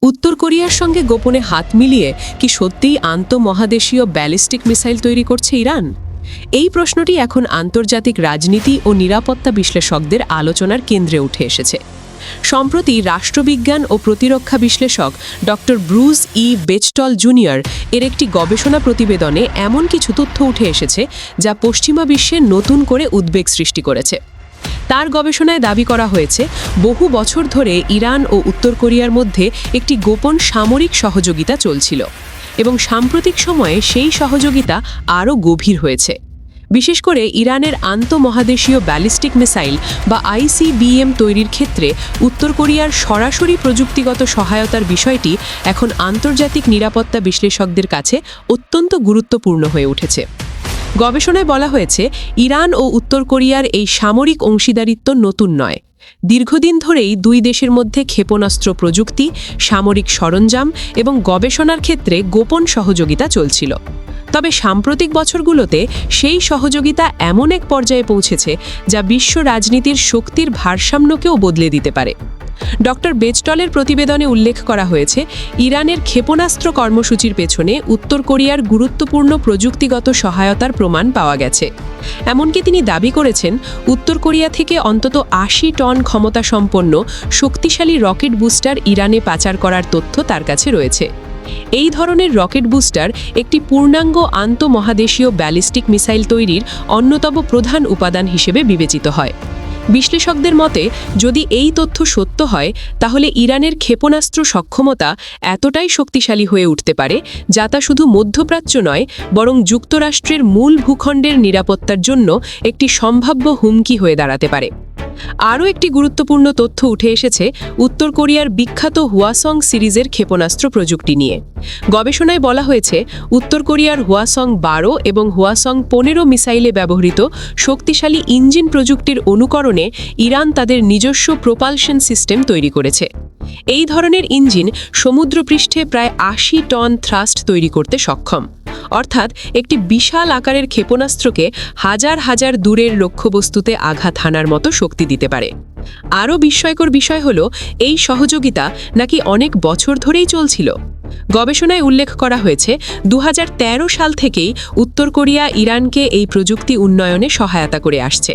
উত্তর কোরিয়ার সঙ্গে গোপনে হাত মিলিয়ে কি সত্যিই আন্তঃমহাদেশীয় ব্যালিস্টিক মিসাইল তৈরি করছে ইরান? এই প্রশ্নটি এখন আন্তর্জাতিক রাজনীতি ও নিরাপত্তা বিশ্লেষকদের আলোচনার কেন্দ্রে উঠে এসেছে। সম্প্রতি রাষ্ট্রবিজ্ঞান ও প্রতিরক্ষা বিশ্লেষক ডক্টর ব্রুস বেচটল জুনিয়র এর একটি গবেষণা প্রতিবেদনে এমন কিছু তথ্য উঠে এসেছে যা পশ্চিমা বিশ্বে নতুন করে উদ্বেগ সৃষ্টি করেছে। তার গবেষণায় দাবি করা হয়েছে, বহু বছর ধরে ইরান ও উত্তর কোরিয়ার মধ্যে একটি গোপন সামরিক সহযোগিতা চলছিল এবং সাম্প্রতিক সময়ে সেই সহযোগিতা আরও গভীর হয়েছে। বিশেষ করে ইরানের আন্তঃমহাদেশীয় ব্যালিস্টিক মিসাইল বা ICBM তৈরির ক্ষেত্রে উত্তর কোরিয়ার সরাসরি প্রযুক্তিগত সহায়তার বিষয়টি এখন আন্তর্জাতিক নিরাপত্তা বিশ্লেষকদের কাছে অত্যন্ত গুরুত্বপূর্ণ হয়ে উঠেছে। গবেষণায় বলা হয়েছে, ইরান ও উত্তর কোরিয়ার এই সামরিক অংশীদারিত্ব নতুন নয়। দীর্ঘদিন ধরেই দুই দেশের মধ্যে ক্ষেপণাস্ত্র প্রযুক্তি, সামরিক সরঞ্জাম এবং গবেষণার ক্ষেত্রে গোপন সহযোগিতা চলছিল। তবে সাম্প্রতিক বছরগুলোতে সেই সহযোগিতা এমন এক পর্যায়ে পৌঁছেছে যা বিশ্ব রাজনীতির শক্তির ভারসাম্যকেও বদলে দিতে পারে। ডক্টর বেচটলের প্রতিবেদনে উল্লেখ করা হয়েছে, ইরানের ক্ষেপণাস্ত্র কর্মসূচির পেছনে উত্তর কোরিয়ার গুরুত্বপূর্ণ প্রযুক্তিগত সহায়তার প্রমাণ পাওয়া গেছে। এমনকি তিনি দাবি করেছেন, উত্তর কোরিয়া থেকে অন্তত ৮০ টন ক্ষমতাসম্পন্ন শক্তিশালী রকেট বুস্টার ইরানে পাচার করার তথ্য তার কাছে রয়েছে। এই ধরনের রকেট বুস্টার একটি পূর্ণাঙ্গ আন্তঃমহাদেশীয় ব্যালিস্টিক মিসাইল তৈরির অন্যতম প্রধান উপাদান হিসেবে বিবেচিত হয়। বিশ্লেষকদের মতে, যদি এই তথ্য সত্য হয়, তাহলে ইরানের ক্ষেপণাস্ত্র সক্ষমতা এতটাই শক্তিশালী হয়ে উঠতে পারে যা তা শুধু মধ্যপ্রাচ্য নয়, বরং যুক্তরাষ্ট্রের মূল ভূখণ্ডের নিরাপত্তার জন্য একটি সম্ভাব্য হুমকি হয়ে দাঁড়াতে পারে। আরও একটি গুরুত্বপূর্ণ তথ্য উঠে এসেছে উত্তর কোরিয়ার বিখ্যাত হুয়াসং সিরিজের ক্ষেপণাস্ত্র প্রযুক্তি নিয়ে। গবেষণায় বলা হয়েছে, উত্তর কোরিয়ার হুয়াসং 12 এবং হুয়াসং 15 মিসাইলে ব্যবহৃত শক্তিশালী ইঞ্জিন প্রযুক্তির অনুকরণে ইরান তাদের নিজস্ব প্রোপালশন সিস্টেম তৈরি করেছে। এই ধরনের ইঞ্জিন সমুদ্রপৃষ্ঠে প্রায় ৮০ টন থ্রাস্ট তৈরি করতে সক্ষম, অর্থাৎ একটি বিশাল আকারের ক্ষেপণাস্ত্রকে হাজার হাজার দূরের লক্ষ্যবস্তুতে আঘাত হানার মতো শক্তি দিতে পারে। আরও বিস্ময়কর বিষয় হল, এই সহযোগিতা নাকি অনেক বছর ধরেই চলছিল। গবেষণায় উল্লেখ করা হয়েছে, ২০১৩ সাল থেকেই উত্তর কোরিয়া ইরানকে এই প্রযুক্তি উন্নয়নে সহায়তা করে আসছে।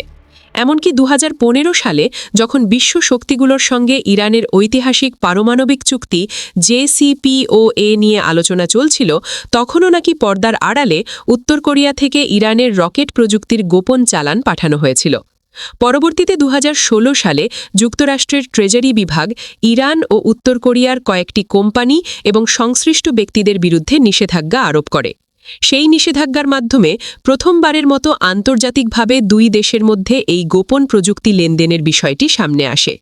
এমনকি ২০১৫ সালে যখন বিশ্ব শক্তিগুলোর সঙ্গে ইরানের ঐতিহাসিক পারমাণবিক চুক্তি JCPOA নিয়ে আলোচনা চলছিল, তখনও নাকি পর্দার আড়ালে উত্তর কোরিয়া থেকে ইরানের রকেট প্রযুক্তির গোপন চালান পাঠানো হয়েছিল। পরবর্তীতে ২০১৬ সালে যুক্তরাষ্ট্রের ট্রেজারি বিভাগ ইরান ও উত্তর কোরিয়ার কয়েকটি কোম্পানি এবং সংশ্লিষ্ট ব্যক্তিদের বিরুদ্ধে নিষেধাজ্ঞা আরোপ করে। সেই নিষেধাজ্ঞার মাধ্যমে প্রথমবারের মতো আন্তর্জাতিকভাবে দুই দেশের মধ্যে এই গোপন প্রযুক্তি লেনদেনের বিষয়টি সামনে আসে।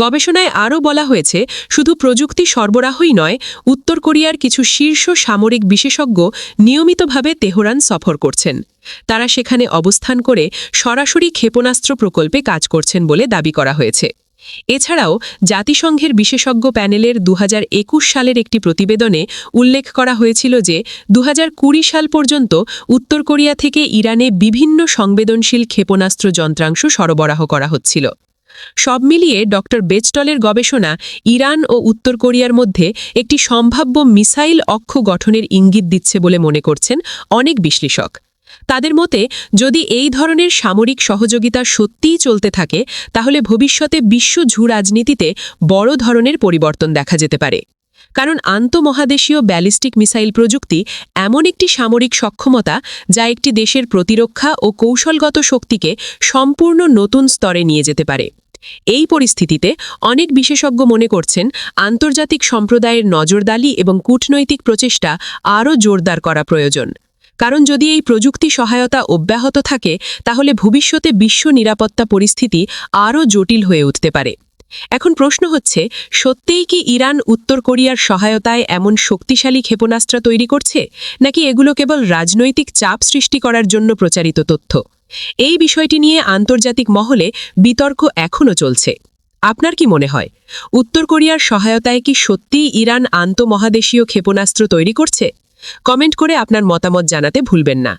গবেষণায় আরও বলা হয়েছে, শুধু প্রযুক্তি সরবরাহই নয়, উত্তর কোরিয়ার কিছু শীর্ষ সামরিক বিশেষজ্ঞ নিয়মিতভাবে তেহরান সফর করছেন। তারা সেখানে অবস্থান করে সরাসরি ক্ষেপণাস্ত্র প্রকল্পে কাজ করছেন বলে দাবি করা হয়েছে। এছাড়াও জাতিসংঘের বিশেষজ্ঞ প্যানেলের ২০২১ সালের একটি প্রতিবেদনে উল্লেখ করা হয়েছিল যে ২০২০ সাল পর্যন্ত উত্তর কোরিয়া থেকে ইরানে বিভিন্ন সংবেদনশীল ক্ষেপণাস্ত্র যন্ত্রাংশ সরবরাহ করা হচ্ছিল। সব মিলিয়ে ডক্টর বেচটলের গবেষণা ইরান ও উত্তর কোরিয়ার মধ্যে একটি সম্ভাব্য মিসাইল অক্ষ গঠনের ইঙ্গিত দিচ্ছে বলে মনে করছেন অনেক বিশ্লেষক। তাদের মতে, যদি এই ধরনের সামরিক সহযোগিতা সত্যিই চলতে থাকে, তাহলে ভবিষ্যতে বিশ্ব রাজনীতিতে বড় ধরনের পরিবর্তন দেখা যেতে পারে। কারণ আন্তঃমহাদেশীয় ব্যালিস্টিক মিসাইল প্রযুক্তি এমন একটি সামরিক সক্ষমতা যা একটি দেশের প্রতিরক্ষা ও কৌশলগত শক্তিকে সম্পূর্ণ নতুন স্তরে নিয়ে যেতে পারে। এই পরিস্থিতিতে অনেক বিশেষজ্ঞ মনে করছেন, আন্তর্জাতিক সম্প্রদায়ের নজরদারি এবং কূটনৈতিক প্রচেষ্টা আরও জোরদার করা প্রয়োজন। কারণ যদি এই প্রযুক্তি সহায়তা অব্যাহত থাকে, তাহলে ভবিষ্যতে বিশ্ব নিরাপত্তা পরিস্থিতি আরও জটিল হয়ে উঠতে পারে। এখন প্রশ্ন হচ্ছে, সত্যিই কি ইরান উত্তর কোরিয়ার সহায়তায় এমন শক্তিশালী ক্ষেপণাস্ত্র তৈরি করছে, নাকি এগুলো কেবল রাজনৈতিক চাপ সৃষ্টি করার জন্য প্রচারিত তথ্য? এই বিষয়টি নিয়ে আন্তর্জাতিক মহলে বিতর্ক এখনও চলছে। আপনার কি মনে হয়, উত্তর কোরিয়ার সহায়তায় কি সত্যিই ইরান আন্তঃমহাদেশীয় ক্ষেপণাস্ত্র তৈরি করছে? কমেন্ট করে আপনার মতামত জানাতে ভুলবেন না।